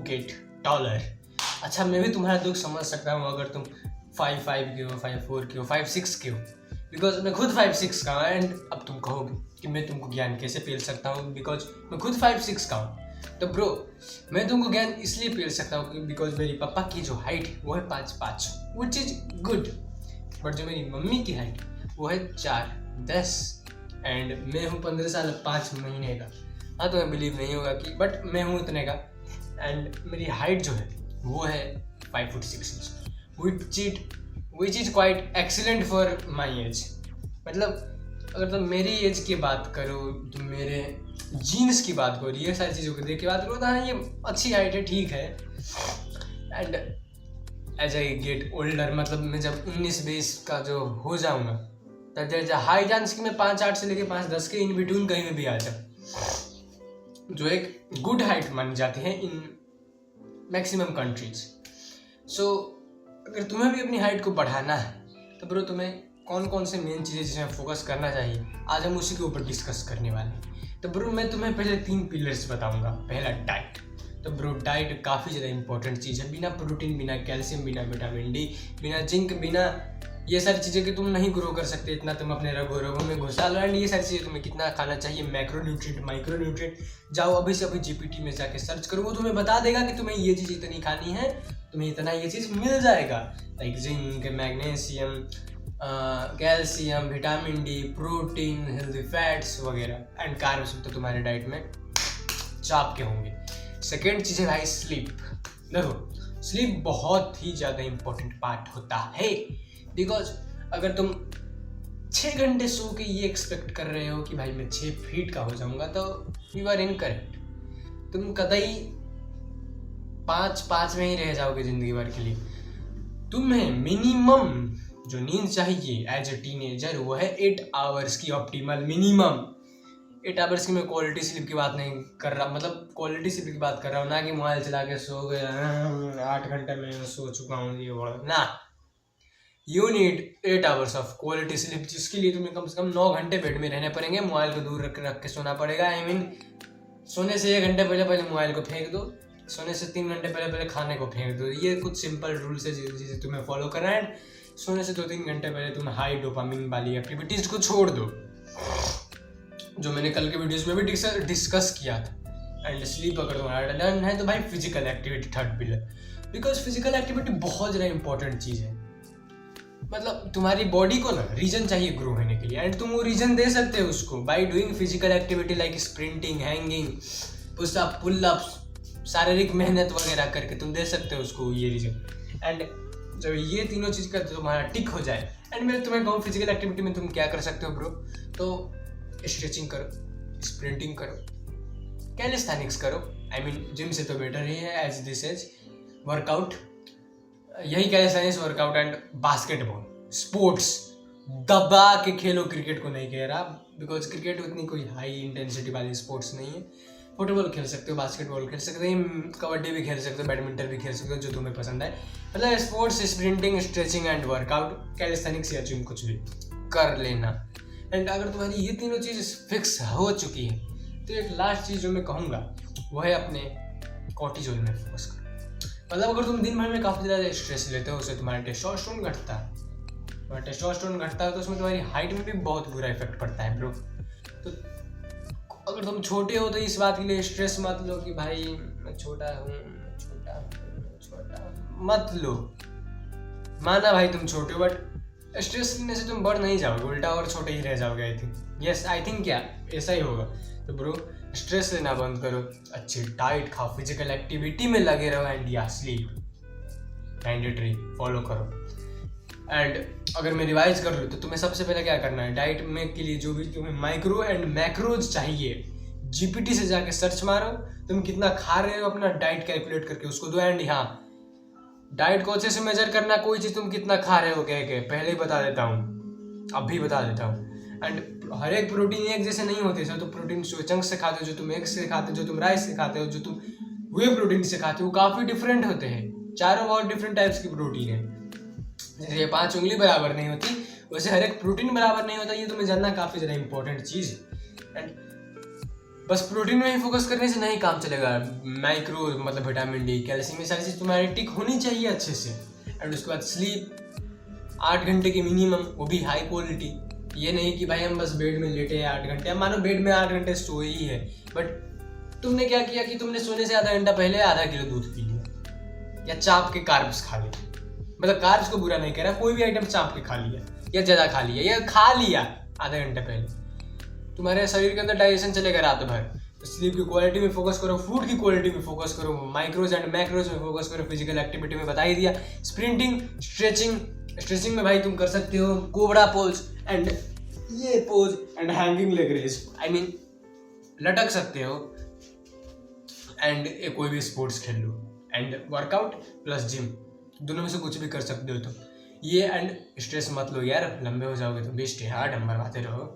Gate taller. अच्छा, मैं भी तुम्हारा दुख समझ सकता हूँ अगर तुम 5'5" के हो, 5'4" के हो, 5'6" के हो, बिकॉज मैं खुद 5'6" का हूँ। एंड अब तुम कहोगे कि मैं तुमको ज्ञान कैसे पेल सकता हूँ, बिकॉज मैं खुद 5'6" का हूँ। तो ब्रो, मैं तुमको ज्ञान इसलिए पेल सकता हूँ बिकॉज मेरी पापा की जो हाइट है वो है 5'5", विच इज गुड। बट जो मेरी मम्मी की हाइट वो है 4'10", एंड मैं हूँ 15 साल 5 महीने का। हाँ, तुम्हें बिलीव नहीं होगा कि बट मैं हूँ इतने का। एंड मेरी हाइट जो है वो है 5'6", which is quite excellent for my age. मतलब अगर तुम मेरी एज की बात करो, तुम मेरे जीन्स की बात करो, ये सारी चीज़ों को देख के बात करो, तो हाँ ये अच्छी हाइट है, ठीक है। And as I get older, मतलब मैं जब 19-20 का जो हो जाऊँगा, तब there is a high chance कि मैं 5'8" से लेके 5'10" के इन बिटवीन कहीं में भी आ जाऊँ, जो एक गुड हाइट मानी जाती है इन मैक्सिमम कंट्रीज। सो अगर तुम्हें भी अपनी हाइट को बढ़ाना है तो ब्रो तुम्हें कौन कौन से मेन चीज़ें जिसमें फोकस करना चाहिए, आज हम उसी के ऊपर डिस्कस करने वाले हैं। तो ब्रो मैं तुम्हें पहले 3 पिलर्स बताऊंगा। पहला डाइट। तो ब्रो डाइट काफ़ी ज़्यादा इंपॉर्टेंट चीज़ है। बिना प्रोटीन, बिना कैल्शियम, बिना विटामिन डी, बिना जिंक, बिना ये सारी चीज़ें कि तुम नहीं ग्रो कर सकते, इतना तुम अपने रगों में घुसा लो। एंड ये सारी चीज़ें तुम्हें कितना खाना चाहिए, मैक्रो न्यूट्रिएंट, माइक्रो न्यूट्रिएंट, जाओ अभी से अभी जीपीटी में जाके सर्च करो, वो तुम्हें बता देगा कि तुम्हें ये चीज़ इतनी खानी है, तुम्हें इतना ये चीज़ मिल जाएगा। Like zinc, magnesium, calcium, vitamin D, protein, healthy fats वगैरह। एंड कार्ब्स तो तुम्हारे डाइट में चाप के होंगे। सेकेंड चीज़ है भाई स्लीप। देखो स्लीप बहुत ही ज़्यादा इंपॉर्टेंट पार्ट होता है, बिकॉज अगर तुम 6 घंटे सो के ये एक्सपेक्ट कर रहे हो कि भाई मैं 6 फीट का हो जाऊंगा, तो यू आर इनकरेक्ट। तुम कतई 5 में ही रह जाओगे जिंदगी भर के लिए। तुम्हें मिनिमम जो नींद चाहिए एज ए टीनेजर वो है 8 आवर्स की ऑप्टिमल मिनिमम। 8 आवर्स की मैं क्वालिटी स्लीप की बात नहीं कर रहा, मतलब क्वालिटी स्लीप की बात कर रहा हूँ, ना कि मोबाइल चला के सो गए 8 घंटे में सो चुका हूँ ये वाला ना। You need 8 hours of quality sleep, जिसके लिए तुम्हें कम से कम 9 घंटे बेड में रहने पड़ेंगे। मोबाइल को दूर रख के सोना पड़ेगा। आई मीन सोने से 1 घंटे पहले मोबाइल को फेंक दो, सोने से 3 घंटे पहले खाने को फेंक दो। ये कुछ सिंपल रूल्स है जिसे तुम्हें फॉलो करना है। सोने से 2-3 घंटे पहले तुम हाई डोपामिन वाली एक्टिविटीज को छोड़ दो, जो मैंने कल के वीडियोस में भी डिस्कस किया था। एंड स्लीप अगर तुम्हारा डन है तो भाई physical activity third pillar, because physical activity बहुत ज़्यादा इंपॉर्टेंट चीज़ है। मतलब तुम्हारी बॉडी को ना रीजन चाहिए ग्रो होने के लिए, एंड तुम वो रीजन दे सकते हो उसको by doing physical activity like sprinting, hanging, push up, pull ups, शारीरिक मेहनत वगैरह करके तुम दे सकते हो उसको ये रीजन। एंड जब ये तीनों चीज़ का तुम्हारा टिक हो जाए, एंड मैं तुम्हें कहूँ फिजिकल एक्टिविटी में तुम क्या कर सकते हो ब्रो, तो स्ट्रेचिंग करो, स्प्रिंटिंग करो, कैलिस्थेनिक्स करो। आई मीन जिम से तो बेटर ही है एज दिस एज वर्कआउट, यही calisthenics workout. And basketball sports दबा के खेलो। क्रिकेट को नहीं कह रहा, बिकॉज क्रिकेट उतनी कोई हाई इंटेंसिटी वाली स्पोर्ट्स नहीं है। फुटबॉल खेल सकते हो, बास्केटबॉल खेल सकते हो, कबड्डी भी खेल सकते हो, बैडमिंटन भी खेल सकते हो, जो तुम्हें पसंद है। मतलब sports, sprinting, stretching and workout, calisthenics या जिम कुछ भी कर लेना। एंड अगर तुम्हारी ये तीनों चीज़ फिक्स हो चुकी है तो एक लास्ट चीज़ जो मैं कहूँगा वो है अपने कॉर्टिसोल में फोकस करो। मतलब अगर तुम दिन भर में काफ़ी ज़्यादा स्ट्रेस लेते हो, उससे तुम्हारा टेस्टोस्टेरोन घटता है। तुम्हारा टेस्टोस्टेरोन घटता है तो उसमें तुम्हारी हाइट में भी बहुत बुरा इफेक्ट पड़ता है ब्रो। तो अगर तुम छोटे हो तो इस बात के लिए स्ट्रेस मत लो कि भाई मैं छोटा हूँ, मत लो। माना भाई तुम छोटे हो, बट स्ट्रेस लेने से तुम बढ़ नहीं जाओगे, उल्टा और छोटे ही रह जाओगे। आई थिंक क्या ऐसा ही होगा। तो ब्रो स्ट्रेस लेना बंद करो, अच्छी डाइट खाओ, फिजिकल एक्टिविटी में लगे रहो, एंड या स्लीप मैंडेटरी फॉलो करो। एंड अगर मैं रिवाइज कर लूँ तो तुम्हें सबसे पहले क्या करना है, डाइट में के लिए जो भी तुम्हें माइक्रो एंड मैक्रोज चाहिए, जीपीटी से जाके सर्च मारो, तुम कितना खा रहे हो अपना डाइट कैलकुलेट करके उसको दो। एंड हाँ, डाइट को अच्छे से मेजर करना, कोई चीज़ तुम कितना खा रहे हो कह के पहले ही बता देता हूँ, अभी बता देता हूँ। एंड हर एक प्रोटीन एक जैसे नहीं होते। सर तो प्रोटीन जो चंक से खाते हो, जो तुम एग से खाते हो, जो तुम राइस से खाते हो, जो तुम वे प्रोटीन से खाते हो, वो काफ़ी डिफरेंट होते हैं। चारों बहुत डिफरेंट टाइप्स की प्रोटीन है। जैसे 5 उंगली बराबर नहीं होती, वैसे हर एक प्रोटीन बराबर नहीं होता। ये तुम्हें जानना काफ़ी ज़्यादा इंपॉर्टेंट चीज़ है। एंड बस प्रोटीन में ही फोकस करने से नहीं काम चलेगा। माइक्रो मतलब विटामिन डी, कैल्शियम, ये सारी चीज़ तुम्हारी टिक होनी चाहिए अच्छे से। एंड उसके बाद स्लीप 8 घंटे की मिनिमम, वो भी हाई क्वालिटी। ये नहीं कि भाई हम बस बेड में लेटे हैं 8 घंटे, हम मानो बेड में 8 घंटे सोए ही है, बट तुमने क्या किया कि तुमने सोने से आधा घंटा पहले आधा किलो दूध पी लिया, या चाप के कार्ब्स खा लिए। मतलब कार्ब्स को बुरा नहीं कह रहा, कोई भी आइटम चाप के खा लिया या ज़्यादा खा लिया या खा लिया आधा घंटा पहले, तुम्हारे शरीर के अंदर डाइजेशन चलेगा रात भर। तो स्लीप की क्वालिटी में फोकस करो, फूड की क्वालिटी में फोकस करो, माइक्रोज एंड मैक्रोज में फोकस करो, फिजिकल एक्टिविटी में बता ही दिया। स्प्रिंटिंग, स्ट्रेचिंग में भाई तुम कर सकते हो कोबरा पोज एंड ये pose and hanging leg raise, I mean लटक सकते हो। एंड कोई भी स्पोर्ट्स खेल लो, एंड वर्कआउट प्लस जिम, दोनों में से कुछ भी कर सकते हो तुम ये। एंड स्ट्रेस मत लो यार, लंबे हो जाओगे तो बेस्ट है, डंबर मारते रहो।